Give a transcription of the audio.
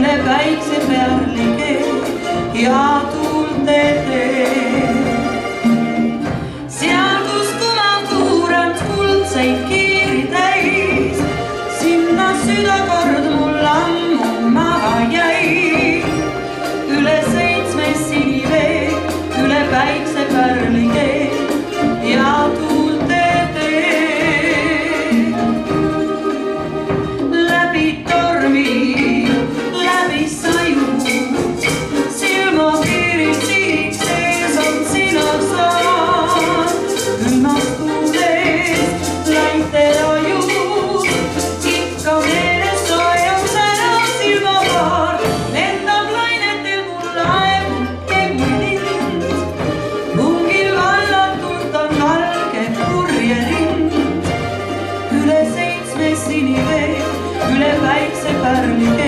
üle väikse pärlige ja tuulte tee. Seal, kus kumab kuurand kuldseid kiiri täis, sinna südakord mul ammu maha jäi. Üle 7 sinivee, üle väikse pärlige ja tuulte tee. Läbi tormi, läbi saju, silmapiiril sihiks sees on sina saad. Külmas tuules laite ajud, ikka meeles soojaks ära silmapaar. Lendab lainetel mul laevuke kui lind, pungil vallatult on valge purje rind. Üle 7 sinivee, üle väikse pärlige